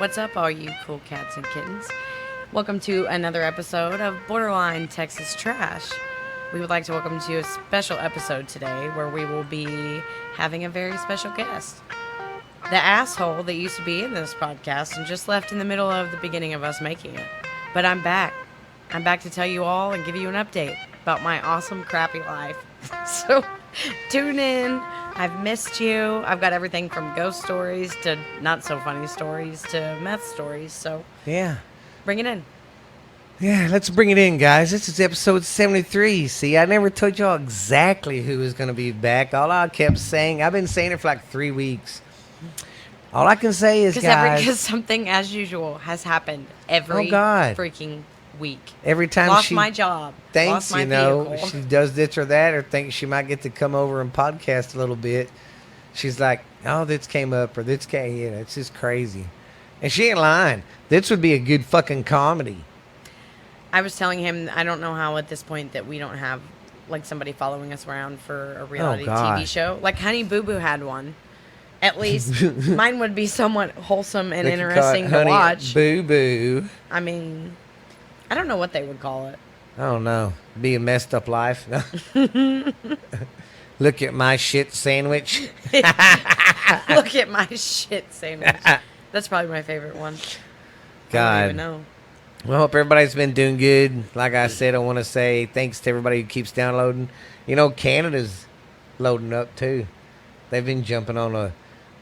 What's up, all you cool cats and kittens? Welcome to another episode of Borderline Texas Trash. We would like to welcome you to a special episode today where we will be having a very special guest. The asshole that used to be in this podcast and just left in the middle of the beginning of us making it. But I'm back. I'm back to tell you all and give you an update about my awesome, crappy life. So tune in. I've missed you. I've got everything from ghost stories to not so funny stories to meth stories. So Yeah. bring it in. Yeah, let's bring it in, guys. This is episode 73. See, I never told y'all exactly who was going to be back. All I kept saying, I've been saying it for like 3 weeks. All I can say is, guys, Because something, as usual, has happened every freaking week. every time Lost she my job. thinks, Lost my vehicle. she does this or that or thinks she might get to come over and podcast a little bit, she's like, oh, this came up or this came, it's just crazy. And she ain't lying. This would be a good fucking comedy. I was telling him, I don't know how at this point that we don't have like somebody following us around for a reality TV show. Like Honey Boo Boo had one. At least mine would be somewhat wholesome and They could call it interesting to Honey watch. Boo Boo. I mean, I don't know what they would call it. I don't know. Be a messed up life. Look at my shit sandwich. Look at my shit sandwich. That's probably my favorite one. I don't even God. know. Well, I hope everybody's been doing good. Like I said, I want to say thanks to everybody who keeps downloading. You know, Canada's loading up too. They've been jumping on a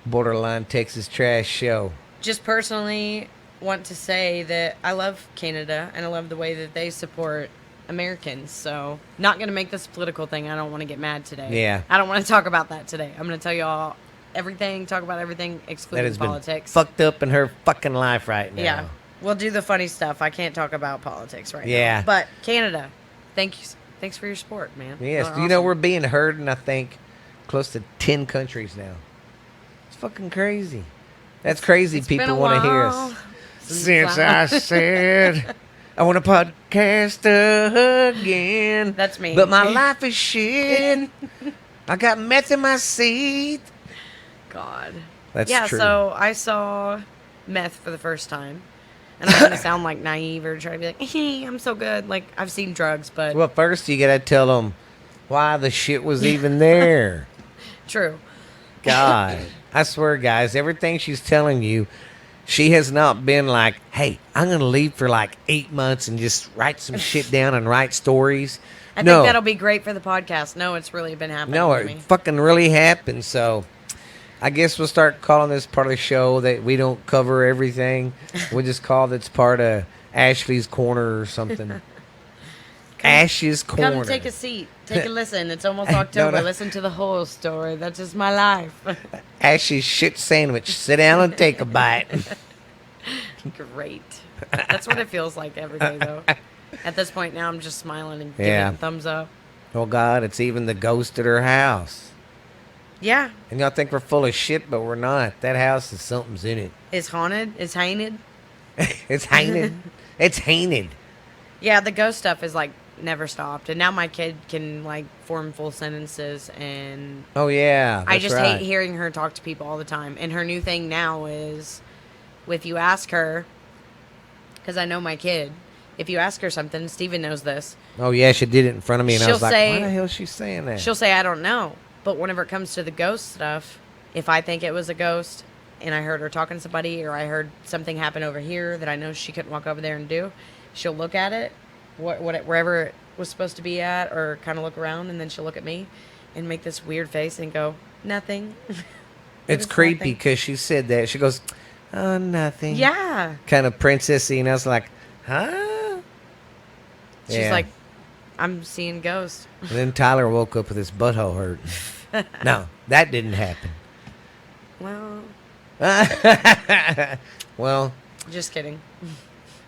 Borderline Texas Trash show. Just personally want to say that I love Canada and I love the way that they support Americans. So not going to make this a political thing. I don't want to get mad today. Yeah. I don't want to talk about that today. I'm going to tell you all everything, talk about everything, That excluding has politics. been fucked up in her fucking life right now. Yeah. We'll do the funny stuff. I can't talk about politics right Yeah. now. But Canada, thank you. Thanks for your support, man. Yes. You're Do you know awesome. we're being heard in, I think, close to 10 countries now. It's fucking crazy. That's crazy. It's been People a want to hear while us. Since I said I want to podcast again. That's me. But my life is shit. I got meth in my seat. God. That's yeah, true. so I saw meth for the first time. And I'm going to sound like naive or try to be like, hey, I'm so good. Like, I've seen drugs, but Well, first you got to tell them why the shit was even there. true. God. I swear, guys, everything she's telling you, she has not been like, hey, I'm going to leave for like 8 months and just write some shit down and write stories. I No. think that'll be great for the podcast. No, it's really been happening No, to it me. fucking really happened. So I guess we'll start calling this part of the show that we don't cover everything. We'll just call this part of Ashley's Corner or something. Ash's Corner. Come take a seat. Take a listen. It's almost October. No. Listen to the whole story. That's just my life. Ash's shit sandwich. Sit down and take a bite. Great. That's what it feels like every day, though. At this point now, I'm just smiling and giving Yeah. thumbs up. Oh, God, it's even the ghost at her house. Yeah. And y'all think we're full of shit, but we're not. That house is something's in it. It's haunted. It's haunted. It's haunted. It's haunted. Yeah, the ghost stuff is like never stopped. And now my kid can like form full sentences. And Oh, yeah. I that's just right. hate hearing her talk to people all the time. And her new thing now is if you ask her, because I know my kid, if you ask her something, Steven knows this, Oh, yeah, she did it in front of me, and I She'll was like, say- why the hell is she saying that? she'll say, I don't know. But whenever it comes to the ghost stuff, if I think it was a ghost and I heard her talking to somebody or I heard something happen over here that I know she couldn't walk over there and do, she'll look at it, wherever it was supposed to be at, or kind of look around, and then she'll look at me and make this weird face and go, nothing. It's was creepy nothing. because she said that. She goes, oh, nothing. Yeah. Kind of princessy, and I was like, huh? She's Yeah. like, I'm seeing ghosts. And then Tyler woke up with his butthole hurting. No, that didn't happen. Well, Well, just kidding.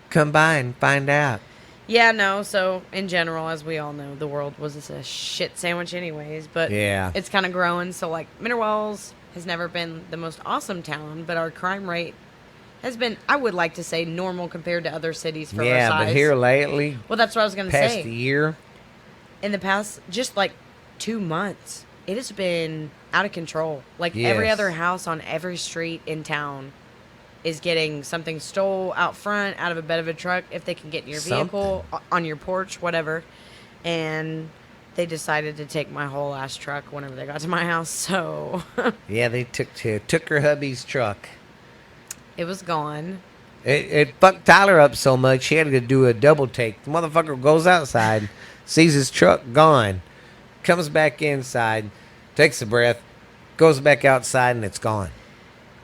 come by and find out. Yeah, no, so in general, as we all know, the world was a shit sandwich anyways, but Yeah. it's kind of growing. So, like, Mineral Wells has never been the most awesome town, but our crime rate has been, I would like to say, normal compared to other cities for our Yeah, size. but here lately, Well, that's what I was going to past say. the year, In the past, just like 2 months, it has been out of control. Like, every Yes. other house on every street in town is getting something stole out front out of a bed of a truck if they can get in your vehicle, on your porch, whatever. And they decided to take my whole ass truck whenever they got to my house. So Yeah, they took her hubby's truck. it was gone. It fucked Tyler up so much he had to do a double take. The motherfucker goes outside, sees his truck gone, comes back inside, takes a breath, goes back outside, and it's gone.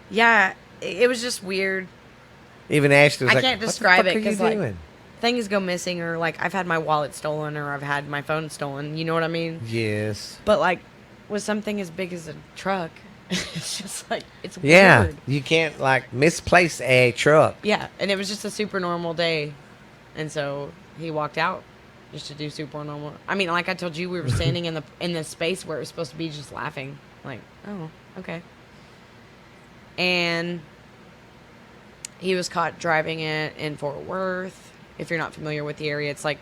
Yeah, it was just weird. Even Ashley was I like, can't "What describe the it fuck are you because, like, doing?" things go missing, or like I've had my wallet stolen, or I've had my phone stolen. You know what I mean? Yes. But like with something as big as a truck, it's just like it's Yeah, weird. you can't like misplace a truck. Yeah, and it was just a super normal day, and so he walked out just to do super normal. I mean, like I told you, we were standing in the space where it was supposed to be, just laughing. Like, oh, okay. And he was caught driving it in Fort Worth. If you're not familiar with the area, it's like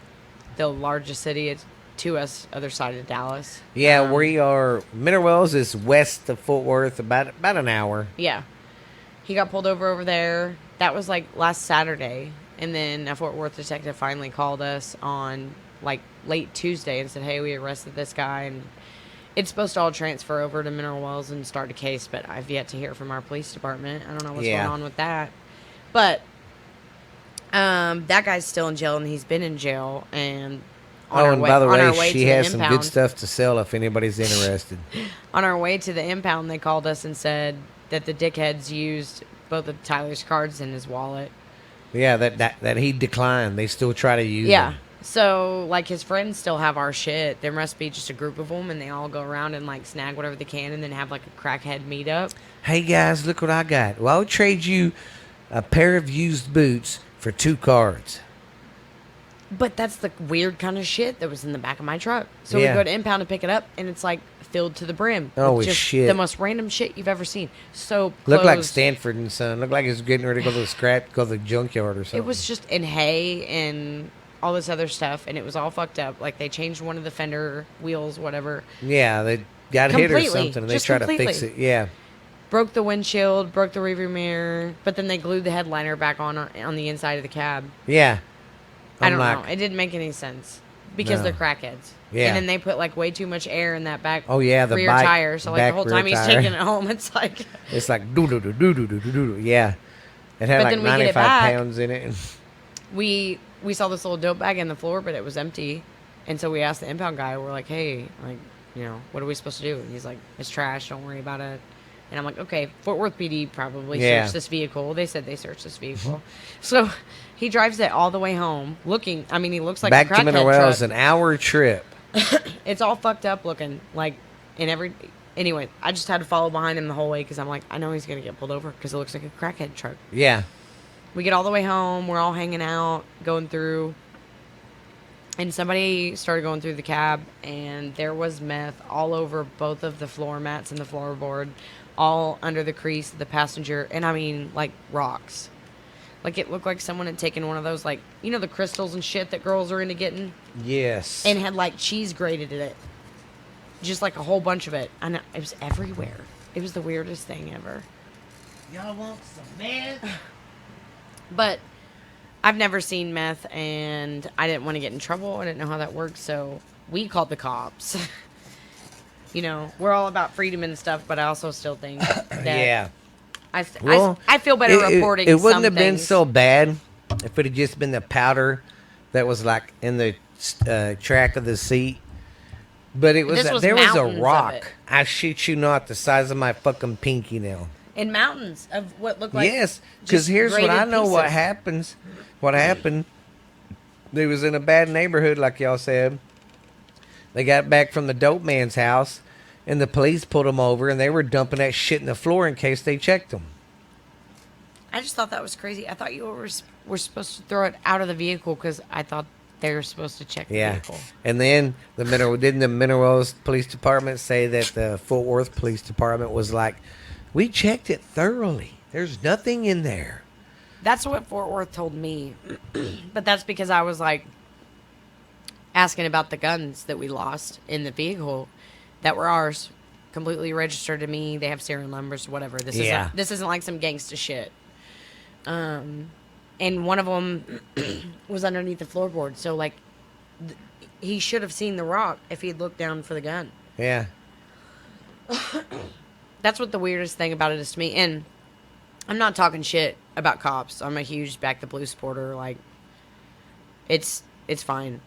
the largest city. It's to us, other side of Dallas. Yeah, we are. Mineral Wells is west of Fort Worth, about an hour. Yeah. He got pulled over there. That was like last Saturday. And then a Fort Worth detective finally called us on like late Tuesday and said, hey, we arrested this guy. And it's supposed to all transfer over to Mineral Wells and start a case, but I've yet to hear from our police department. I don't know what's going on with that. But that guy's still in jail, and he's been in jail. And and by the way, she has some impound, good stuff to sell if anybody's interested. On our way to the impound, they called us and said that the dickheads used both of Tyler's cards in his wallet. Yeah, that he declined. They still try to use them. So, like, his friends still have our shit. There must be just a group of them, and they all go around and, like, snag whatever they can and then have, like, a crackhead meetup. Hey, guys, look what I got. Well, I'll trade you a pair of used boots for 2 cards. But that's the weird kind of shit that was in the back of my truck. So Yeah. we go to impound to pick it up, and it's, like, filled to the brim. Oh, with just shit. the most random shit you've ever seen. So Looked like closed. Stanford and Son. Looked like he was getting ready to go to the junkyard or something. It was just in hay and all this other stuff, and it was all fucked up. Like, they changed one of the fender wheels, whatever. Yeah, they got hit or Completely. something, and they Just tried to fix completely. it. Yeah. Broke the windshield, broke the rearview mirror, but then they glued the headliner back on the inside of the cab. Yeah. I don't like, know. It didn't make any sense because No. they're crackheads. Yeah. And then they put like way too much air in that back Oh, yeah, the rear bike- tire. So like back the whole rear time he's tire. taking it home, it's like It's like doo-doo-doo-doo-doo-doo-doo. Yeah. It had But like then we get it 95 back. pounds in it. we saw this little dope bag in the floor, but it was empty. And so we asked the impound guy, we're like, hey, like, you know, what are we supposed to do? And he's like, it's trash, don't worry about it. And I'm like, okay, Fort Worth PD probably searched this vehicle. They said they searched this vehicle. So he drives it all the way home looking, I mean, he looks like Back a to crackhead Mineral Wells, truck. an hour trip. It's all fucked up looking, like, in every... Anyway, I just had to follow behind him the whole way because I'm like, I know he's going to get pulled over because it looks like a crackhead truck. Yeah. We get all the way home. We're all hanging out, going through. And somebody started going through the cab, and there was meth all over both of the floor mats and the floorboard, all under the crease of the passenger. And I mean, like, rocks. Like, it looked like someone had taken one of those, like, you know, the crystals and shit that girls are into getting? Yes. And had, like, cheese grated in it. Just, like, a whole bunch of it. And it was everywhere. It was the weirdest thing ever. Y'all want some meth? But I've never seen meth, and I didn't want to get in trouble. I didn't know how that worked, so we called the cops. You know, we're all about freedom and stuff, but I also still think that Yeah. I feel better It reporting. wouldn't some have been things. so bad if it had just been the powder that was like in the track of the seat. But it was, This was there was mountains a of rock. it. I shit you not, the size of my fucking pinky nail. In mountains of what looked like Yes, because just here's what grated I know. What pieces. happens? What happened? They was in a bad neighborhood, like y'all said. They got back from the dope man's house, and the police pulled them over, and they were dumping that shit in the floor in case they checked them. I just thought that was crazy. I thought you were supposed to throw it out of the vehicle because I thought they were supposed to check the Yeah, vehicle. and then didn't the Mineral Wells Police Department say that the Fort Worth Police Department was like, we checked it thoroughly. There's nothing in there. That's what Fort Worth told me. But that's because I was like asking about the guns that we lost in the vehicle that were ours, completely registered to me. They have serial numbers, whatever. This Yeah. isn't like some gangsta shit. And one of them was underneath the floorboard. So, like, he should have seen the rock if he had looked down for the gun. Yeah. That's what the weirdest thing about it is to me. And I'm not talking shit about cops. I'm a huge Back the Blue supporter. Like, it's fine.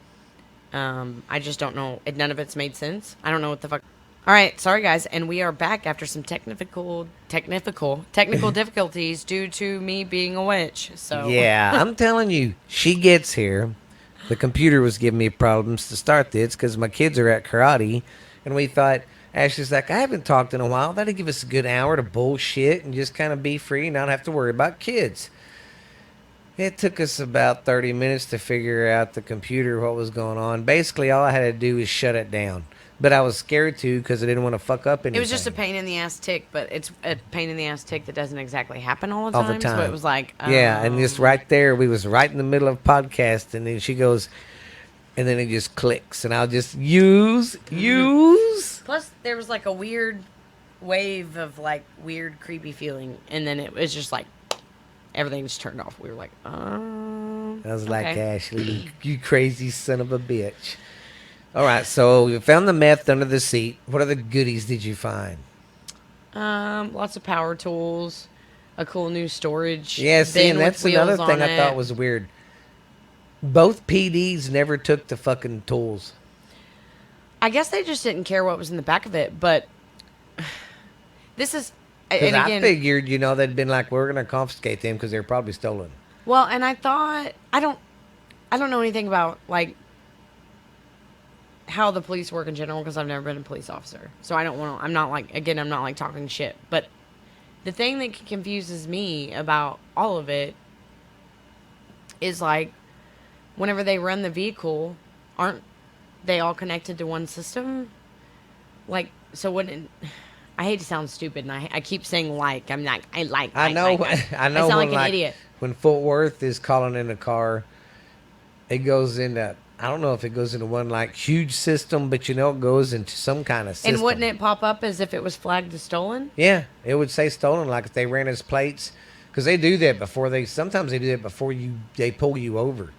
I just don't know. None of it's made sense. I don't know what the fuck. All right, sorry guys, and we are back after some technical difficulties due to me being a witch. So Yeah, I'm telling you, she gets here. The computer was giving me problems to start this because my kids are at karate, and we thought, Ashley's like, I haven't talked in a while. That'd give us a good hour to bullshit and just kind of be free and not have to worry about kids. It took us about 30 minutes to figure out the computer, what was going on. Basically, all I had to do was shut it down. But I was scared to because I didn't want to fuck up anything. it was just a pain in the ass tick, but it's a pain in the ass tick that doesn't exactly happen all the time. So it was like, yeah, and just right there, we was right in the middle of podcast, and then she goes, and then it just clicks, and I'll just use. Plus, there was like a weird wave of like weird, creepy feeling, and then it was just like everything just turned off. We were like, oh. I was like, okay. Ashley, you crazy son of a bitch. All right, so we found the meth under the seat. What other goodies did you find? Lots of power tools, a cool new storage. Yeah, see, bin and with that's another wheels thing on I thought it. was weird. Both PDs never took the fucking tools. I guess they just didn't care what was in the back of it, but this is, and Because I again, figured, they'd been like, we're going to confiscate them because they're probably stolen. well, and I thought, I don't know anything about like how the police work in general because I've never been a police officer. So I don't want to, I'm not like talking shit. But the thing that confuses me about all of it is like whenever they run the vehicle, aren't they all connected to one system? Like, so when I hate to sound stupid, and I keep saying like, I'm not, I know. like. I know. I sound when, like an idiot. When Fort Worth is calling in a car, it goes into, I don't know if it goes into one like huge system, but it goes into some kind of system. And wouldn't it pop up as if it was flagged as stolen? Yeah, it would say stolen, like if they ran his plates, because they do that before sometimes they do that before they pull you over.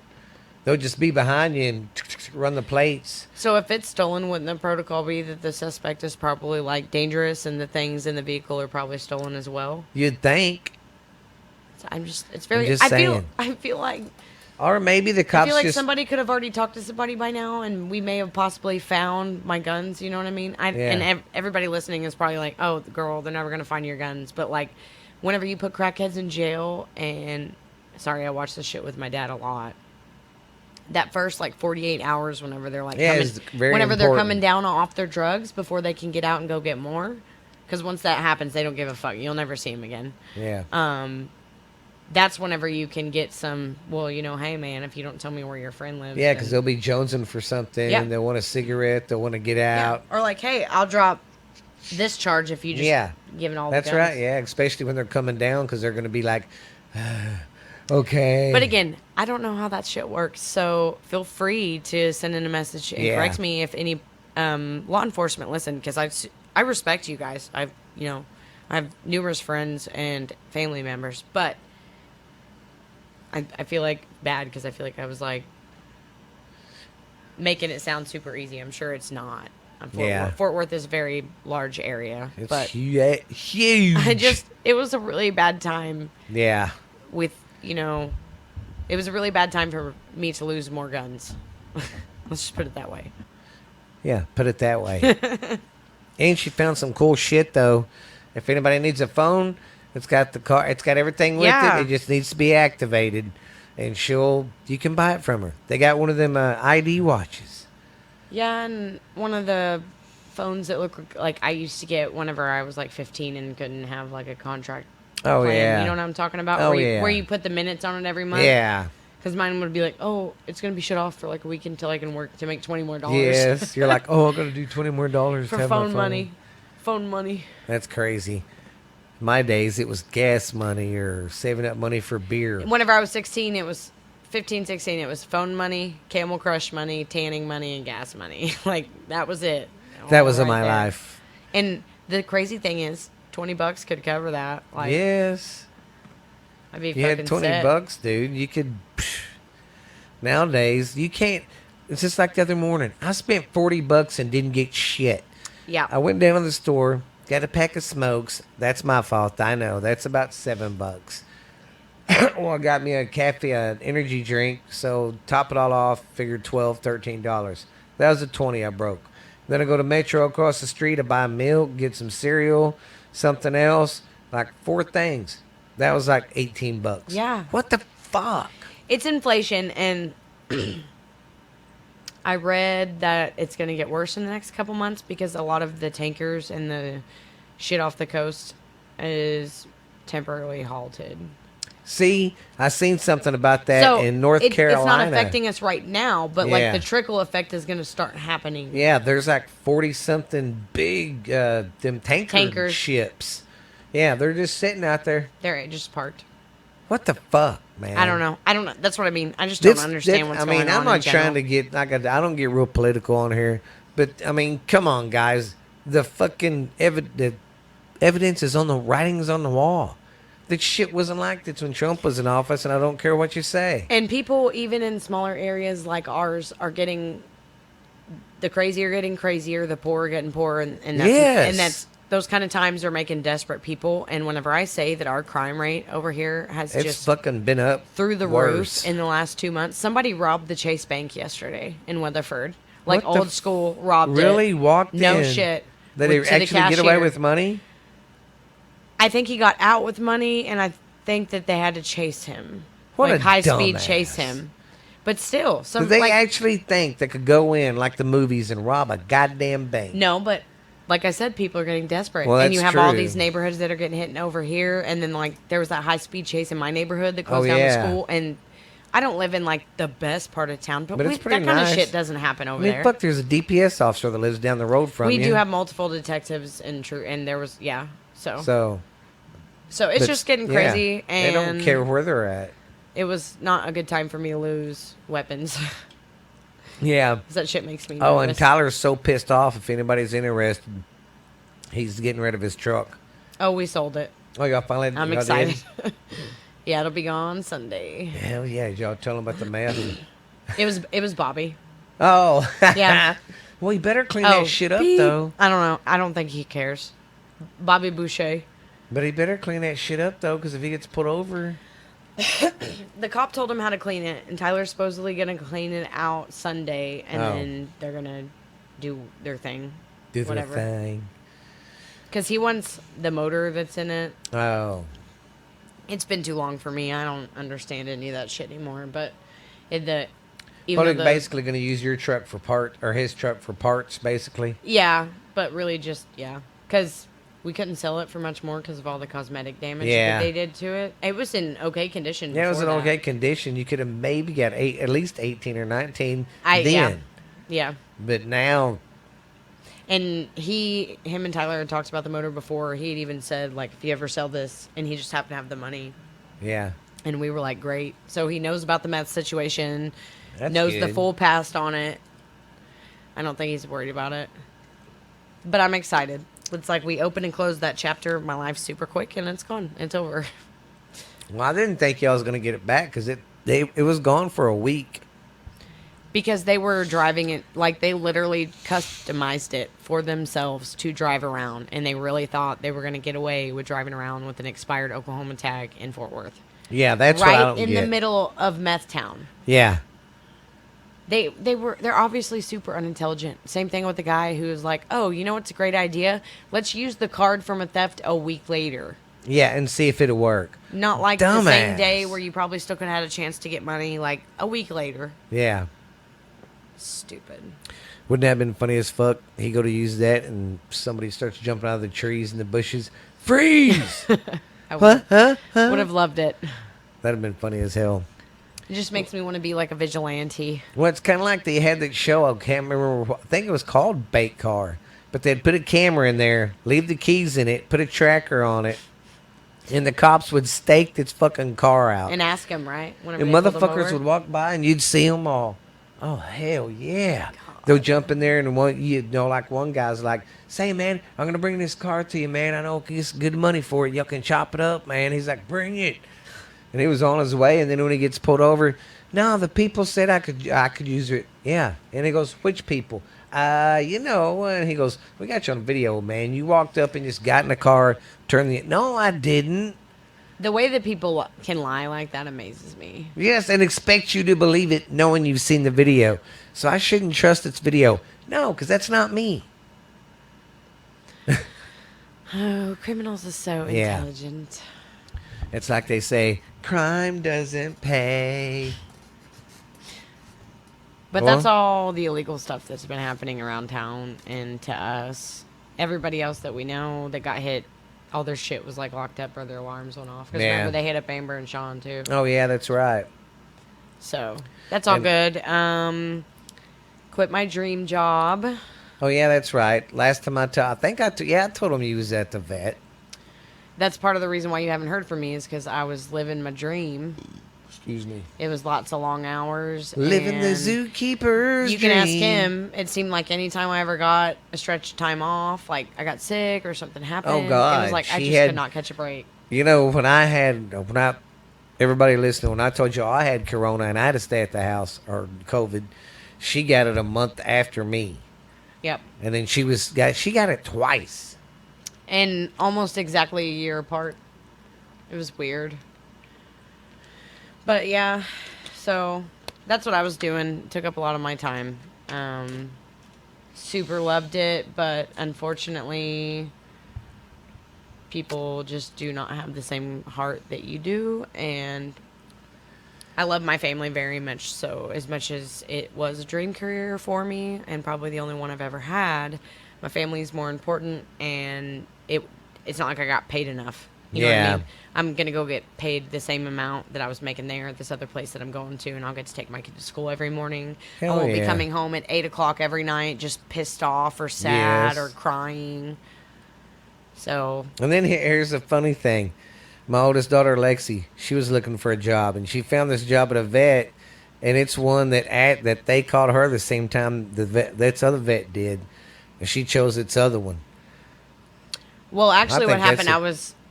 They'll just be behind you and run the plates. So if it's stolen, wouldn't the protocol be that the suspect is probably like dangerous and the things in the vehicle are probably stolen as well? You'd think. So it's very, just saying. I feel like, Or maybe the cops I feel like just... somebody could have already talked to somebody by now and we may have possibly found my guns, you know what I mean? Yeah. And everybody listening is probably like, oh, girl, they're never going to find your guns. But like, whenever you put crackheads in jail, and sorry, I watch this shit with my dad a lot. That first like 48 hours, whenever they're like it's very whenever they're important. coming down off their drugs before they can get out and go get more, because once that happens, they don't give a fuck. You'll never see them again. Yeah. That's whenever you can get some. Well, hey man, if you don't tell me where your friend lives, Yeah, because they'll be jonesing for something. Yeah. And they'll want a cigarette. They'll want to get yeah. out. Or like, hey, I'll drop this charge if you just giving all. That's the guns. right. Yeah, especially when they're coming down because they're going to be like, okay. But again, I don't know how that shit works. So feel free to send in a message and correct me if any law enforcement listen, because I respect you guys. I have numerous friends and family members, but I feel like bad because I feel like I was like making it sound super easy. I'm sure it's not. Fort Worth is a very large area, It's but huge. it was a really bad time. Yeah. With it was a really bad time for me to lose more guns. Let's just put it that way. Yeah, put it that way. And she found some cool shit though. If anybody needs a phone, it's got the car. It's got everything with Yeah. it. It just needs to be activated, and you can buy it from her. They got one of them ID watches. Yeah, and one of the phones that look like I used to get whenever I was like 15 and couldn't have like a contract. Oh plan. yeah. You know what I'm talking about? Oh, Where you put the minutes on it every month. Yeah. Because mine would be like, oh, it's gonna be shut off for like a week until I can work to make $20 more. Yes. You're like, oh, I'm gonna do $20 more to for have my phone money. Phone money. That's crazy. My days, it was gas money or saving up money for beer. Whenever I was 16, it was 15, 16. It was phone money, Camel Crush money, tanning money, and gas money. Like that was it. That was All in my there. life. And the crazy thing is, $20 could cover that. Like, Yes. I'd be You fucking had 20 set. bucks, dude. You could. Nowadays, you can't. It's just like the other morning. I spent 40 bucks and didn't get shit. Yeah. I went down to the store, got a pack of smokes. That's my fault. I know. That's about $7. Well, I got me a cafe, an energy drink. So top it all off, figured $12, $13. That was the 20 I broke. Then I go to Metro across the street. I buy milk, get some cereal, something else, like 4 things. That was like 18 bucks. Yeah. What the fuck? It's inflation, and I read that it's going to get worse in the next couple months because a lot of the tankers and the shit off the coast is temporarily halted. See, I seen something about that So in North Carolina. It's not affecting us right now, but Yeah. like the trickle effect is going to start happening. Yeah, there's like 40 something big them tankers ships. Yeah, they're just sitting out there. They're just parked. What the fuck, man? I don't know. That's what I mean. I just don't understand what's going on. I'm not in general. trying to get I don't get real political on here, but I mean, come on, guys. The fucking the evidence is on the writings on the wall. That shit wasn't like this when Trump was in office, and I don't care what you say. And people, even in smaller areas like ours, are getting the crazy are getting crazier, the poor are getting poorer, and that's those kind of times are making desperate people. And whenever I say that our crime rate over here has It's just fucking been up through the worse. roof in the last 2 months, somebody robbed the Chase Bank yesterday in Weatherford, like What the old school robbed it. Really walked in? No shit. Did they To the actually get away cashier. with money? I think he got out with money, and I think that they had to chase him. What like a high speed dumbass. chase him. But still, some Do they like, actually think they could go in like the movies and rob a goddamn bank? no, but like I said, people are getting desperate. Well, and you that's have all true. these neighborhoods that are getting hit over here, and then like there was that high speed chase in my neighborhood that closed down yeah. the school, and I don't live in like the best part of town, but, But it's that pretty kind nice. of shit doesn't happen I over mean, there. fuck, there's a DPS officer that lives down the road from We you. do have multiple detectives and there was so it's but, just getting yeah, crazy, and they don't care where they're at. it was not a good time for me to lose weapons. Yeah. 'Cause that shit makes me nervous. Oh, and Tyler's so pissed off. If anybody's interested, he's getting rid of his truck. Oh, we sold it. Oh, y'all finally? I'm y'all excited. did? Yeah, it'll be gone Sunday. Hell yeah! Did y'all tell him about the meth? It was Bobby. Oh. Yeah. Well, you better clean Oh, that shit up, beep. though. I don't know. I don't think he cares. Bobby Boucher. But he better clean that shit up, though, because if he gets pulled over... The cop told him how to clean it, and Tyler's supposedly going to clean it out Sunday, and Oh. then they're going to do their thing. Do the Whatever. thing. Because he wants the motor that's in it. Oh. It's been too long for me. I don't understand any of that shit anymore. But even Well, though they're basically going to use your truck for or his truck for parts, basically. yeah, but really just, yeah. Because we couldn't sell it for much more because of all the cosmetic damage Yeah. that they did to it. It was in okay condition. Yeah, it was in before okay that. condition. You could have maybe got at least 18 or 19 Yeah. then. Yeah. But now, And him and Tyler had talked about the motor before. He had even said, like, if you ever sell this, and he just happened to have the money. yeah. And we were like, great. So he knows about the meth situation, That's knows the good. full past on it. I don't think he's worried about it. But I'm excited. It's like we open and close that chapter of my life super quick, and it's gone. It's over. Well, I didn't think y'all was going to get it back because it was gone for a week. Because they were driving it, like they literally customized it for themselves to drive around. And they really thought they were going to get away with driving around with an expired Oklahoma tag in Fort Worth. Yeah, that's what I Right don't in get. the middle of meth town. Yeah. They're obviously super unintelligent. Same thing with the guy who was like, oh, you know what's a great idea? Let's use the card from a theft a week later. Yeah, and see if it'll work. Not like the same Dumbass. day where you probably still could have had a chance to get money, like a week later. Yeah. Stupid. Wouldn't that have been funny as fuck? He go to use that and somebody starts jumping out of the trees and the bushes. Freeze! I Huh? Huh? would have loved it. That'd have been funny as hell. It just makes me want to be like a vigilante. Well, it's kind of like they had that show. I can't remember. I think it was called Bait Car. But they'd put a camera in there, leave the keys in it, put a tracker on it, and the cops would stake this fucking car out. And ask him, right? Whenever And they pulled him motherfuckers over. would walk by and you'd see them all. Oh, hell yeah. They'll jump in there and like one guy's like, say, man, I'm going to bring this car to you, man. I know it's good money for it. Y'all can chop it up, man. He's like, bring it. And he was on his way, and then when he gets pulled over, no, the people said I could use it. Yeah. And he goes, which people? And he goes, we got you on video, man. You walked up and just got in the car, turned the... No, I didn't. The way that people can lie like that amazes me. Yes, and expect you to believe it knowing you've seen the video. So I shouldn't trust its video. No, because that's not me. Oh, criminals are so Yeah. intelligent. It's like they say, crime doesn't pay. But Well- that's all the illegal stuff that's been happening around town and to us. Everybody else that we know that got hit, all their shit was like locked up or their alarms went off. Because Yeah. remember, they hit up Amber and Sean too. Oh, yeah, that's right. So that's all And- good. Quit my dream job. Oh, yeah, that's right. Last time I told him you was at the vet. That's part of the reason why you haven't heard from me is because I was living my dream. Excuse me. It was lots of long hours. Living the and zookeeper's You can ask dream. him. It seemed like anytime I ever got a stretch of time off, like I got sick or something happened. Oh, God. It was like I She just had- could not catch a break. You know, everybody listening, when I told you I had corona and I had to stay at the house, or COVID, she got it a month after me. Yep. And then she got it twice. And almost exactly a year apart. It was weird. But yeah, so that's what I was doing. Took up a lot of my time. Super loved it, but unfortunately, people just do not have the same heart that you do. And I love my family very much so. As much as it was a dream career for me, and probably the only one I've ever had, my family is more important, and it's not like I got paid enough. You know what Yeah. I mean? I'm going to go get paid the same amount that I was making there at this other place that I'm going to, and I'll get to take my kid to school every morning. Hell I won't be yeah. coming home at 8 o'clock every night just pissed off or sad Yes. or crying. So, And then here's the funny thing. My oldest daughter, Lexi, she was looking for a job, and she found this job at a vet, and it's one that they called her the same time that's other vet did, and she chose its other one. well, actually, what think that's happened,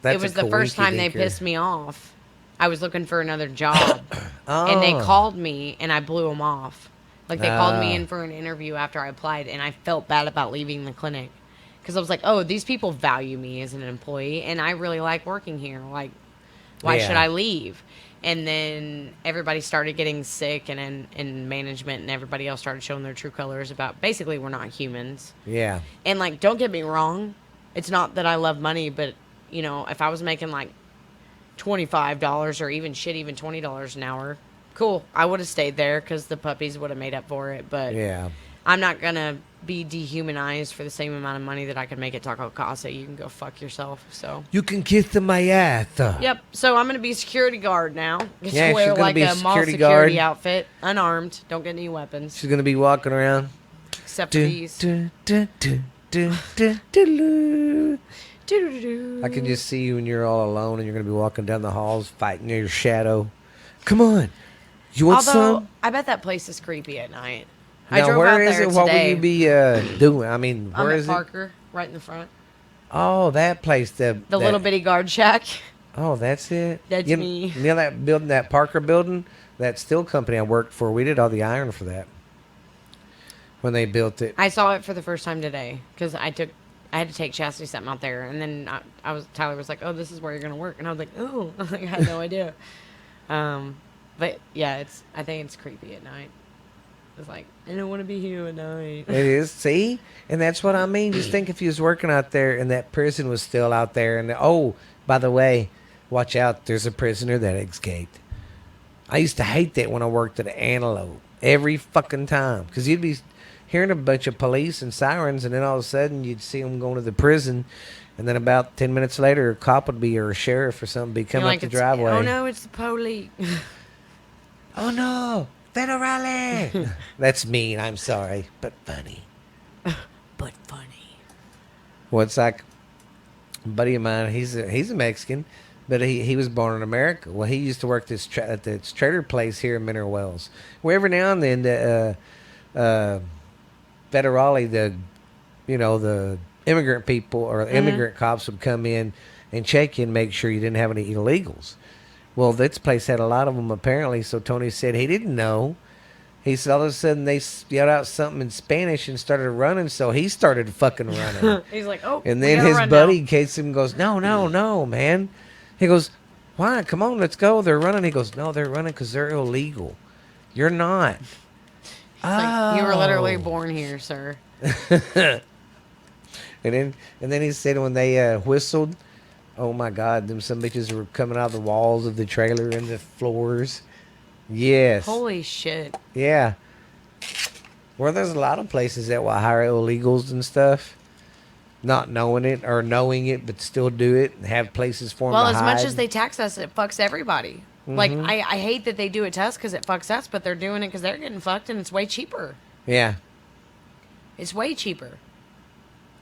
a- it was the first time they coinky-dinker. pissed me off. I was looking for another job, Oh. and they called me, and I blew them off. Like, they called me Ah. in for an interview after I applied, and I felt bad about leaving the clinic. Because I was like, oh, these people value me as an employee, and I really like working here. Like, why Yeah. should I leave? And then everybody started getting sick, and management and everybody else started showing their true colors about basically we're not humans. Yeah. And, like, don't get me wrong. It's not that I love money, but, you know, if I was making, like, $25 or even $20 an hour, cool. I would have stayed there because the puppies would have made up for it. But Yeah. I'm not going to be dehumanized for the same amount of money that I could make at Taco Casa. You can go fuck yourself. So, You can kiss my ass. yep. So I'm going to be security guard now. Just Yeah, wear she's gonna like be a a mall security security guard. outfit, unarmed. Don't get any weapons She's gonna be walking around. except for these. Doo-doo-doo-doo. I can just see you when you're all alone and you're gonna be walking down the halls fighting your shadow. Come on, you want Although some? I bet that place is creepy at night. I Now, drove where out is there it? What will today. you be doing? I mean, I'm where at is it? Parker, right in the front. Oh, that place. The little bitty guard shack. Oh, that's it. That's you, me. You know that building, that Parker building, that steel company I worked for. We did all the iron for that when they built it. I saw it for the first time today because I had to take Chastity something out there, and then Tyler was like, "Oh, this is where you're gonna work," and I was like, "Oh," I had no idea. But yeah, I think it's creepy at night. It's like I don't want to be here at night. It is. See? And that's what I mean. Just think if you was working out there and that prison was still out there. And, oh, by the way, watch out. There's a prisoner that escaped. I used to hate that when I worked at Antelope. Every fucking time. Because you'd be hearing a bunch of police and sirens, and then all of a sudden you'd see them going to the prison. And then about 10 minutes later, a cop would be, or a sheriff or something, be coming up the driveway. Oh no, it's the police. Oh, no. Federale. That's mean. I'm sorry. But funny. But funny. Well, it's like a buddy of mine. He's a Mexican, but he was born in America. Well, he used to work at this trader place here in Mineral Wells. Where every now and then the Federale, the immigrant people or immigrant cops would come in and check you and make sure you didn't have any illegals. Well, this place had a lot of them apparently. So Tony said he didn't know. He said all of a sudden they yelled out something in Spanish and started running. So he started fucking running. He's like, oh. And we then gotta his run buddy now. Casey goes, no, man. He goes, why? Come on, let's go. They're running. He goes, no, they're running because they're illegal. You're not. It's like, you were literally Oh. born here, sir. And then he said when they whistled, oh my God, them some bitches were coming out of the walls of the trailer and the floors. Yes. Holy shit. Yeah. Well, there's a lot of places that will hire illegals and stuff, not knowing it or knowing it, but still do it and have places for them Well, to as hide. much as they tax us, it fucks everybody. Like, I hate that they do it to us because it fucks us, but they're doing it because they're getting fucked and it's way cheaper. Yeah. It's way cheaper.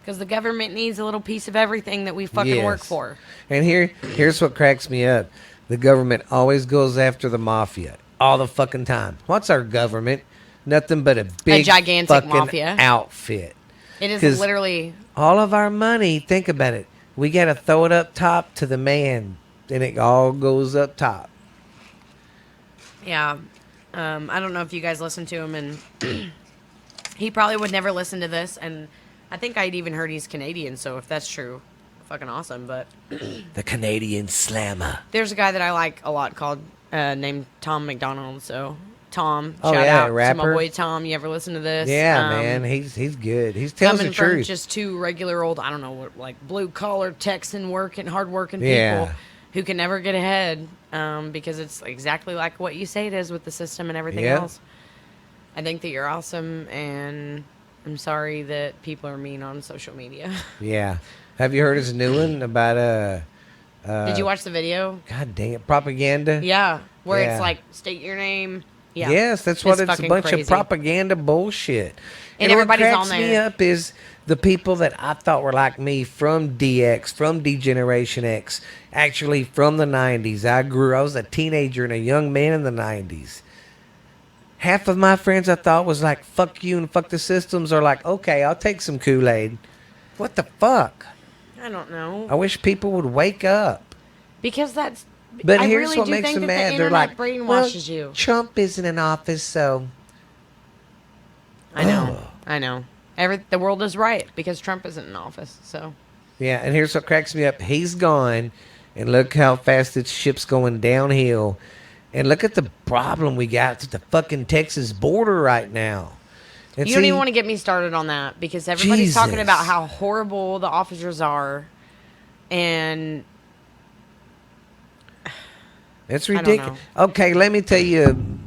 Because the government needs a little piece of everything that we fucking work Yes. for. And here's what cracks me up. The government always goes after the mafia all the fucking time. What's our government? Nothing but a big gigantic fucking mafia. outfit. It is 'Cause literally... all of our money, think about it. We got to throw it up top to the man. Then it all goes up top. Yeah. I don't know if you guys listen to him, and he probably would never listen to this. And I think I'd even heard he's Canadian, so if that's true, fucking awesome. But The Canadian Slammer. there's a guy that I like a lot called named Tom McDonald. So Tom, Oh, shout yeah, out to my rapper. boy Tom. You ever listen to this? Yeah, man. He's good. He tells Coming the from truth. just two regular old, I don't know what, like blue collar Texan working, hard working Yeah. people who can never get ahead because it's exactly like what you say it is with the system and everything Yeah. else. I think that you're awesome, and I'm sorry that people are mean on social media. Yeah. Have you heard his new one about Did you watch the video? God dang it, propaganda? Yeah, where Yeah. it's like state your name. Yeah. Yes, that's what it's a fucking bunch of crazy. propaganda bullshit. And what everybody's cracks on me there. up is the people that I thought were like me from DX, from D-Generation X, actually from the 90s. I was a teenager and a young man in the 90s. Half of my friends I thought was like, fuck you and fuck the systems, are like, okay, I'll take some Kool-Aid. What the fuck? I don't know. I wish people would wake up. Because that's. But I here's really what do makes think them that mad. The They're internet like, brainwashes well, you. Trump isn't in office, so... I know. I know. The world is right because Trump isn't in office. So Yeah, and here's what cracks me up. He's gone, and look how fast this ship's going downhill. And look at the problem we got to the fucking Texas border right now. And you don't see, even want to get me started on that because everybody's talking Jesus. about how horrible the officers are, and it's I don't ridiculous. Okay, let me tell you,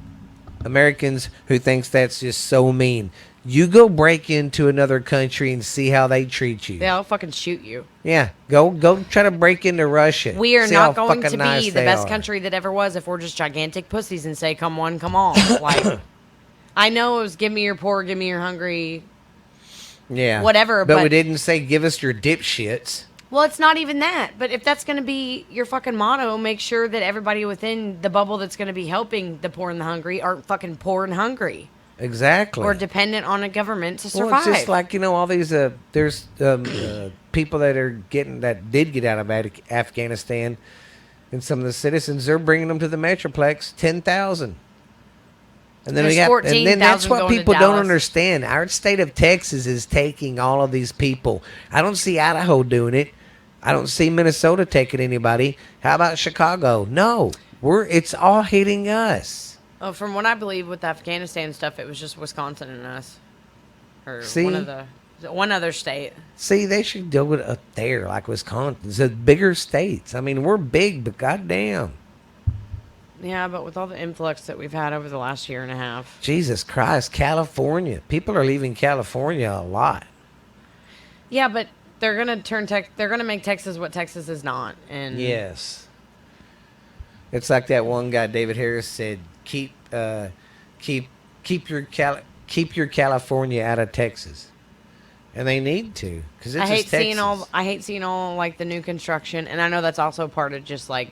Americans who thinks that's just so mean. You go break into another country and see how they treat you. they'll fucking shoot you. Yeah, go try to break into Russia. We are See how not going fucking to nice be the they best are. country that ever was if we're just gigantic pussies and say, "Come on, come on." Like, I know it was "Give me your poor, give me your hungry." Yeah, whatever, But we but- didn't say give us your dipshits. Well, it's not even that. But if that's going to be your fucking motto, make sure that everybody within the bubble that's going to be helping the poor and the hungry aren't fucking poor and hungry Exactly. or dependent on a government to Well, survive. it's just like, all these, there's people that did get out of Afghanistan, and some of the citizens, they're bringing them to the Metroplex, 10,000. And then There's and then that's 14,000 what going to people don't Dallas. understand. Our state of Texas is taking all of these people. I don't see Idaho doing it. I don't see Minnesota taking anybody. How about Chicago? No, it's all hitting us. Oh, from what I believe with the Afghanistan stuff, it was just Wisconsin and us, or See? one other state. See, they should do it up there, like Wisconsin. The bigger states. I mean, we're big, but goddamn. Yeah, but with all the influx that we've had over the last year and a half. Jesus Christ, California. People are leaving California a lot. Yeah, but they're gonna they're gonna make Texas what Texas is not, and Yes. It's like that one guy, David Harris, said, keep your California out of Texas. And they need to, because it's I hate just Texas. seeing all like the new construction, and I know that's also part of just like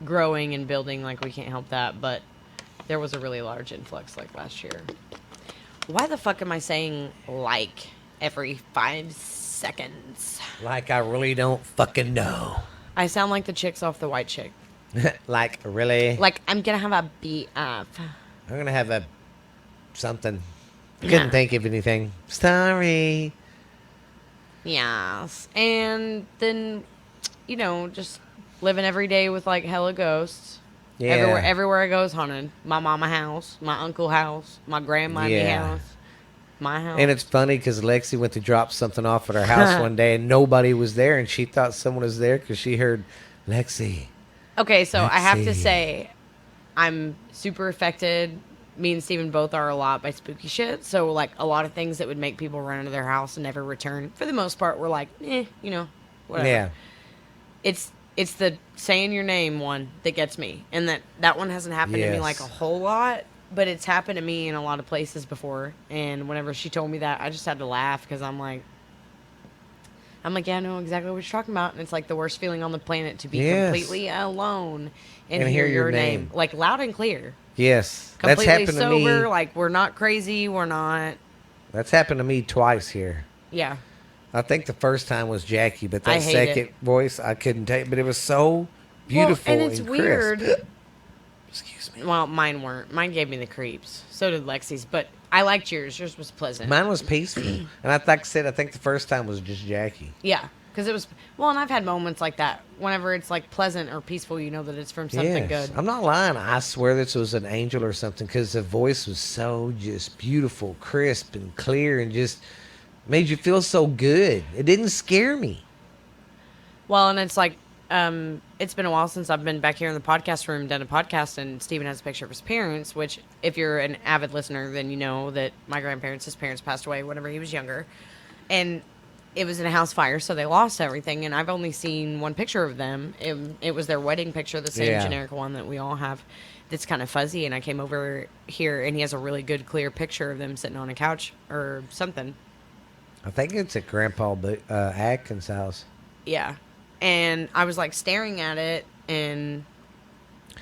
growing and building. Like we can't help that, but there was a really large influx like last year. Why the fuck am I saying like every 5 seconds? Like I really don't fucking know. I sound like the chicks off the White Chick. Like, really? Like, I'm gonna have a BF. I'm going to have a something. I Yeah. couldn't think of anything. Sorry. Yes. And then, just living every day with like hella ghosts. Yeah. Everywhere I go is haunted. My mama house, my uncle house, my grandma Yeah. house, my house. And it's funny because Lexi went to drop something off at our house one day and nobody was there, and she thought someone was there because she heard Lexi. Okay, so I have to Let's see. say, I'm super affected. Me and Steven both are a lot by spooky shit. So, like, a lot of things that would make people run into their house and never return, for the most part, we're like, whatever. Yeah. It's the saying your name one that gets me. And that one hasn't happened to me, Yes. like, a whole lot. But it's happened to me in a lot of places before. And whenever she told me that, I just had to laugh because I'm like, yeah, I know exactly what you're talking about. And it's like the worst feeling on the planet to be Yes. completely alone and And hear your name. Like, loud and clear. Yes. That's Completely happened sober. to me. Like, we're not crazy. We're not. That's happened to me twice here. Yeah. I think the first time was Jackie, but I that hate second it. voice I couldn't take. But it was so beautiful Well, and it's crisp. weird. Excuse me. Well, mine weren't. Mine gave me the creeps. So did Lexi's. But I liked yours. Yours was pleasant. Mine was peaceful, and like I said, I think the first time was just Jackie. Yeah. Because it was. Well, and I've had moments like that. Whenever it's like pleasant or peaceful, you know that it's from something Yes. good. I'm not lying. I swear this was an angel or something because the voice was so just beautiful, crisp, and clear, and just made you feel so good. It didn't scare me. Well, and it's like, it's been a while since I've been back here in the podcast room, done a podcast, and Steven has a picture of his parents, which, if you're an avid listener, then you know that my grandparents, his parents passed away whenever he was younger. And it was in a house fire, so they lost everything, and I've only seen one picture of them. It was their wedding picture, the same Yeah. generic one that we all have that's kind of fuzzy, and I came over here, and he has a really good, clear picture of them sitting on a couch or something. I think it's at Grandpa Atkins' house. Yeah. And I was like staring at it, and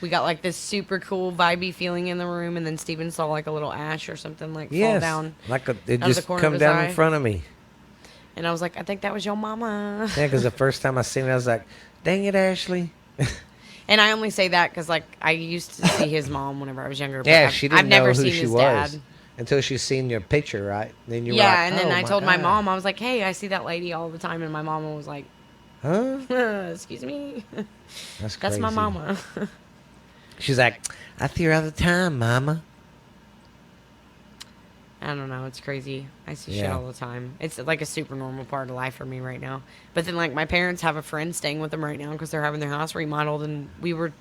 we got like this super cool vibey feeling in the room, and then Steven saw like a little ash or something like fall Yes, down. like it the just corner of come his down eye. in front of me. And I was like, I think that was your mama. Yeah, because the first time I seen it, I was like, "Dang it, Ashley!" And I only say that because like I used to see his mom whenever I was younger. But Yeah, I've, she didn't I've never know who seen she his was dad. until she seen your picture, right? Then you were Yeah, like, and then "Oh, I told my God." mom, I was like, hey, I see that lady all the time. And my mama was like, "Huh? excuse me? That's That's crazy." my mama. She's like, "I see her all the time, Mama." I don't know. It's crazy. I see shit Yeah. all the time. It's like a super normal part of life for me right now. But then, like, my parents have a friend staying with them right now because they're having their house remodeled, and we were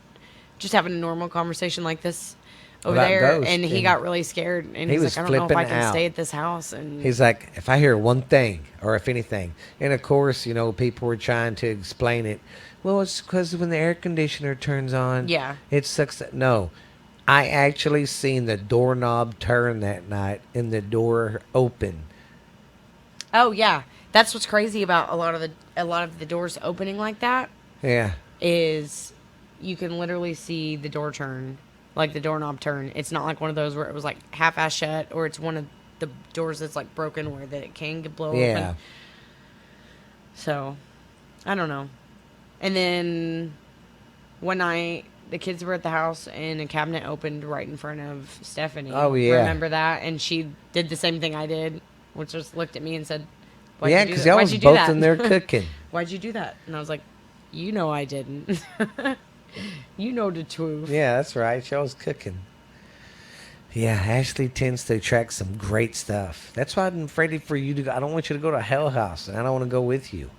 just having a normal conversation like this over About there, ghosts, and he and got really scared, and he he's was like, I don't know if I flipping can out. stay at this house. And He's like, "If I hear one thing, or if anything," and of course, you know, people were trying to explain it. Well, it's because when the air conditioner turns on, Yeah. it sucks. No, I actually seen the doorknob turn that night and the door open. oh yeah, that's what's crazy about a lot of the doors opening like that Yeah, is you can literally see the door turn, like the doorknob turn. It's not like one of those where it was like half-ass shut, or it's one of the doors that's like broken where that it can get blow yeah. open. So, I don't know. And then one night the kids were at the house and a cabinet opened right in front of Stephanie. Oh, yeah. Remember that? And she did the same thing I did, which just looked at me and said, "Why'd Yeah, you do because that? y'all Why'd was you do both that?" in there cooking. Why'd you do that? And I was like, you know I didn't. You know the truth. Yeah, that's right. Y'all was cooking. Yeah, Ashley tends to attract some great stuff. That's why I'm afraid for you to go. I don't want you to go to Hell House, and I don't want to go with you.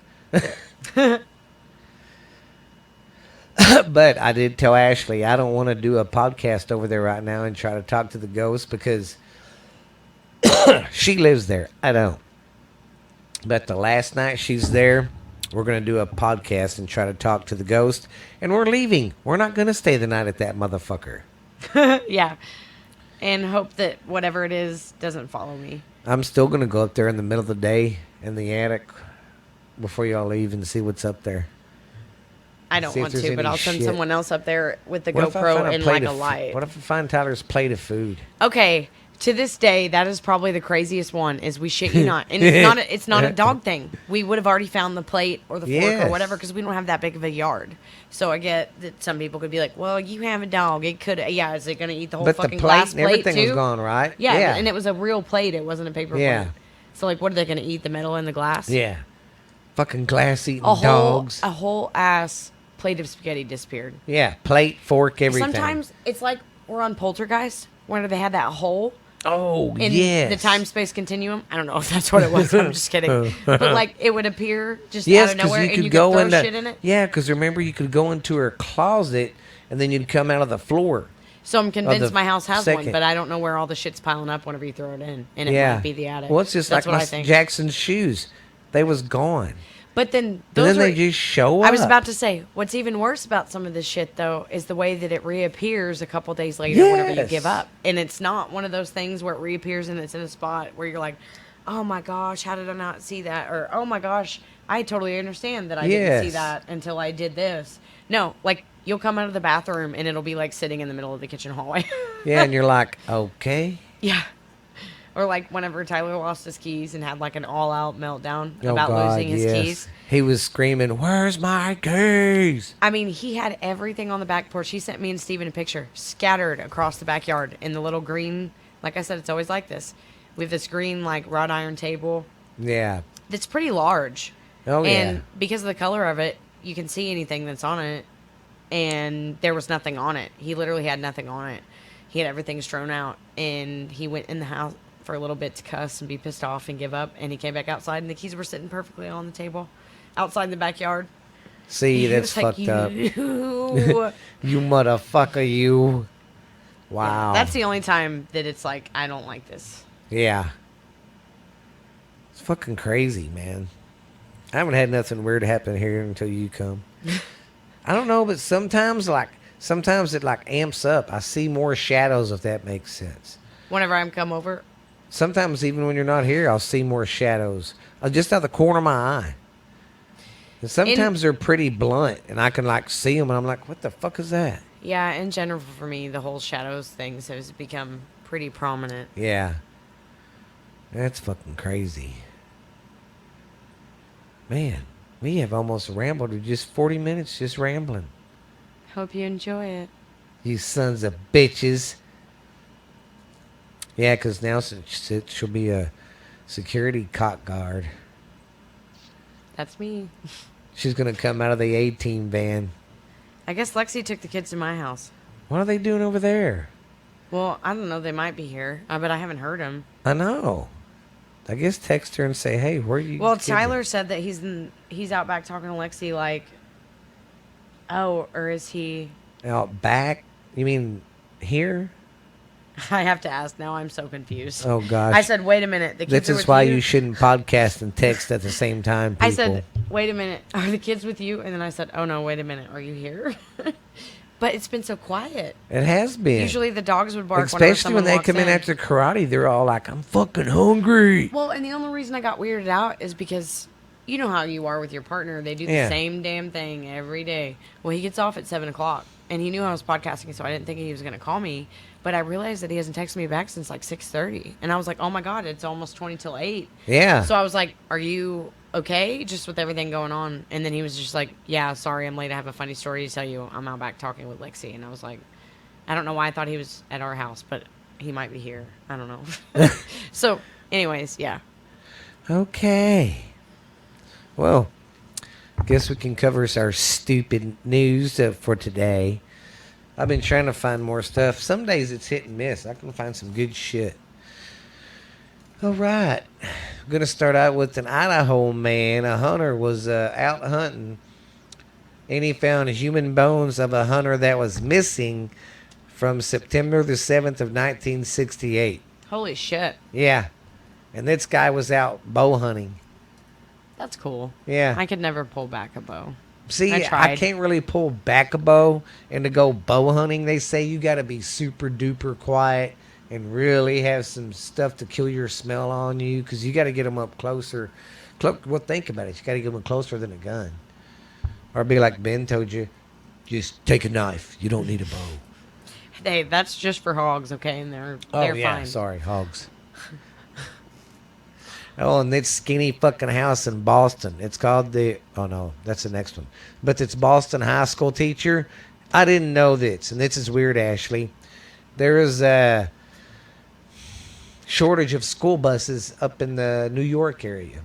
But I did tell Ashley I don't want to do a podcast over there right now and try to talk to the ghosts because she lives there. I don't. But the last night she's there, we're going to do a podcast and try to talk to the ghost. And we're leaving. We're not going to stay the night at that motherfucker. Yeah. And hope that whatever it is doesn't follow me. I'm still going to go up there in the middle of the day in the attic before y'all leave and see what's up there. I don't See if want there's to, but any I'll send shit. someone else up there with the What if I GoPro find a and plate like a of light. What if I find Tyler's plate of food? Okay, To this day, that is probably the craziest one. Is we shit you not, and it's not a dog thing. We would have already found the plate or the fork Yes. or whatever because we don't have that big of a yard. So I get that some people could be like, "Well, you have a dog. It could, yeah. Is it going to eat the whole But the fucking plate glass and plate everything too?" was gone, right? Yeah, and it was a real plate. It wasn't a paper Yeah. plate. So like, what are they going to eat? The metal and the glass? Yeah. Fucking glass eating A dogs. whole ass plate of spaghetti disappeared. Yeah. Plate, fork, everything. Sometimes it's like we're on Poltergeist, where they had that hole Oh, in yes. the time-space continuum. I don't know if that's what it was. I'm just kidding. But like it would appear just Yes, out of because nowhere, you and could you go could throw in the, shit in it. Yeah, because remember, you could go into her closet, and then you'd come out of the floor. So I'm convinced the my house has one, second. but I don't know where all the shit's piling up whenever you throw it in, and it Yeah. might be the attic. Well, it's just that's like what my I think. Jackson's shoes. They was gone. But then And those then were, they just show up. I was about to say, what's even worse about some of this shit, though, is the way that it reappears a couple days later whenever you Yes. give up. And it's not one of those things where it reappears and it's in a spot where you're like, oh my gosh, how did I not see that? Or, oh my gosh, I totally understand that I didn't see Yes. that until I did this. No, like, you'll come out of the bathroom and it'll be like sitting in the middle of the kitchen hallway. Yeah, and you're like, okay. Yeah. Or like whenever Tyler lost his keys and had like an all-out meltdown Oh, about God, losing his yes. keys. He was screaming, "Where's my keys?" I mean, he had everything on the back porch. He sent me and Steven a picture, scattered across the backyard in the little green. Like I said, it's always like this. We have this green, like, wrought iron table Yeah. that's pretty large. Oh, and yeah. because of the color of it, you can see anything that's on it. And there was nothing on it. He literally had nothing on it. He had everything strewn out. And he went in the house for a little bit to cuss and be pissed off and give up. And he came back outside, and the keys were sitting perfectly on the table outside in the backyard. See, He that's was like, fucked up. "You." You motherfucker, you. Wow. That's the only time that it's like, I don't like this. Yeah. It's fucking crazy, man. I haven't had nothing weird happen here until you come. I don't know, but sometimes it like amps up. I see more shadows, if that makes sense. Whenever I come over, Sometimes even when you're not here, I'll see more shadows. Just out the corner of my eye. And sometimes they're pretty blunt, and I can like see them, and I'm like, what the fuck is that? yeah, in general for me, the whole shadows things has become pretty prominent. Yeah. That's fucking crazy. Man, we have almost rambled for just 40 minutes just rambling. Hope you enjoy it. You sons of bitches. Yeah, because now she'll be a security cock guard. That's me. She's going to come out of the A-Team van. I guess Lexi took the kids to my house. What are they doing over there? Well, I don't know. They might be here, but I haven't heard them. I know. I guess text her and say, hey, where are you? Well, kids Tyler said that he's out back talking to Lexi like, oh, or is he? out back? You mean here? I have to ask now. I'm so confused. Oh, gosh. I said, wait a minute. The kids This are is with why you? you shouldn't podcast and text at the same time, people. I said, wait a minute. Are the kids with you? And then I said, oh no, wait a minute. Are you here? But it's been so quiet. It has been. Usually the dogs would bark whenever Especially when someone they walks come in after karate, they're all like, I'm fucking hungry. Well, and the only reason I got weirded out is because you know how you are with your partner. They do the Yeah. same damn thing every day. Well, he gets off at 7 o'clock, and he knew I was podcasting, so I didn't think he was going to call me. But I realized that he hasn't texted me back since like 6:30, and I was like, oh my god, it's almost 20 till 8. Yeah. So I was like, are you okay just with everything going on? And then he was just like, yeah, sorry, I'm late. I have a funny story to tell you. I'm out back talking with Lexi. And I was like, I don't know why I thought he was at our house, but he might be here. I don't know. So anyways, yeah. Okay. Well, guess we can cover our stupid news for today. I've been trying to find more stuff. Some days it's hit and miss. I can find some good shit. All right. I'm going to start out with an Idaho man. A hunter was out hunting, and he found human bones of a hunter that was missing from September the 7th of 1968. Holy shit. Yeah. And this guy was out bow hunting. That's cool. Yeah. I could never pull back a bow. See, I I tried. can't really pull back a bow, and to go bow hunting, they say you got to be super duper quiet and really have some stuff to kill your smell on you, because you got to get them up closer. Well, think about it. You got to get them closer than a gun. Or be like Ben told you, just take a knife. You don't need a bow. Hey, that's just for hogs, okay? And they're yeah, fine. sorry, hogs. Oh, and this skinny fucking house in Boston. It's called the. Oh no, that's the next one. But it's Boston high school teacher. I didn't know this, and this is weird, Ashley. There is a shortage of school buses up in the New York area,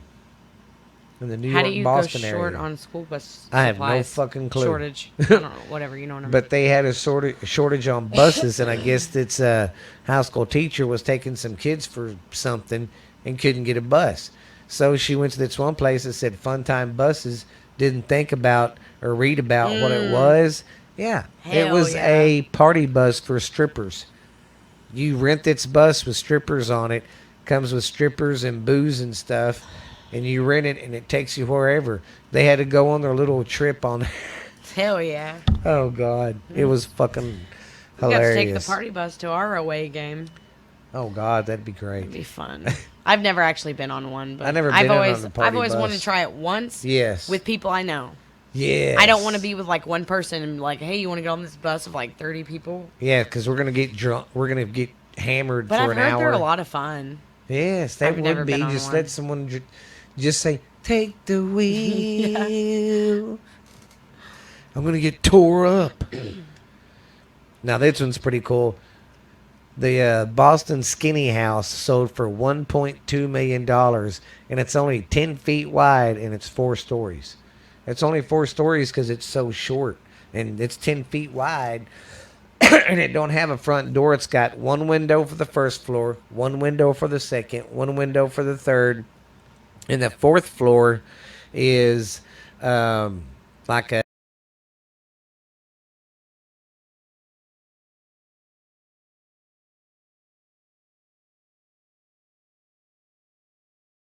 in the New How do York you Boston go short area. on school bus I have no supplies? fucking clue. Shortage. I don't know. Whatever. You know what I mean. But they had a shortage on buses, and I guess it's a high school teacher was taking some kids for something and couldn't get a bus. So she went to this one place that said Fun Time Buses, didn't think about or read about what it was. Yeah, it Hell was yeah. a party bus for strippers. You rent this bus with strippers on it, comes with strippers and booze and stuff, and you rent it and it takes you wherever. They had to go on their little trip on. Hell yeah. Oh God, it was fucking We got to hilarious. take the party bus to our away game. Oh God, that'd be great. It'd be fun. I've never actually been on one, but I've never I've been on always a party I've always bus. wanted to try it once. Yes. With people I know. Yes. I don't want to be with like one person and be like, hey, you want to get on this bus of like 30 people? Yeah, because we're gonna get drunk. We're gonna get hammered But for I've an heard hour. they're a lot of fun. Yes, that I've never would be. been on Just one. let someone just say, "Take the wheel." I'm gonna get tore up. Now this one's pretty cool. The Boston Skinny House sold for $1.2 million, and it's only 10 feet wide, and it's 4 stories. It's only 4 stories because it's so short, and it's 10 feet wide, and it don't have a front door. It's got one window for the first floor, one window for the second, one window for the third, and the fourth floor is like a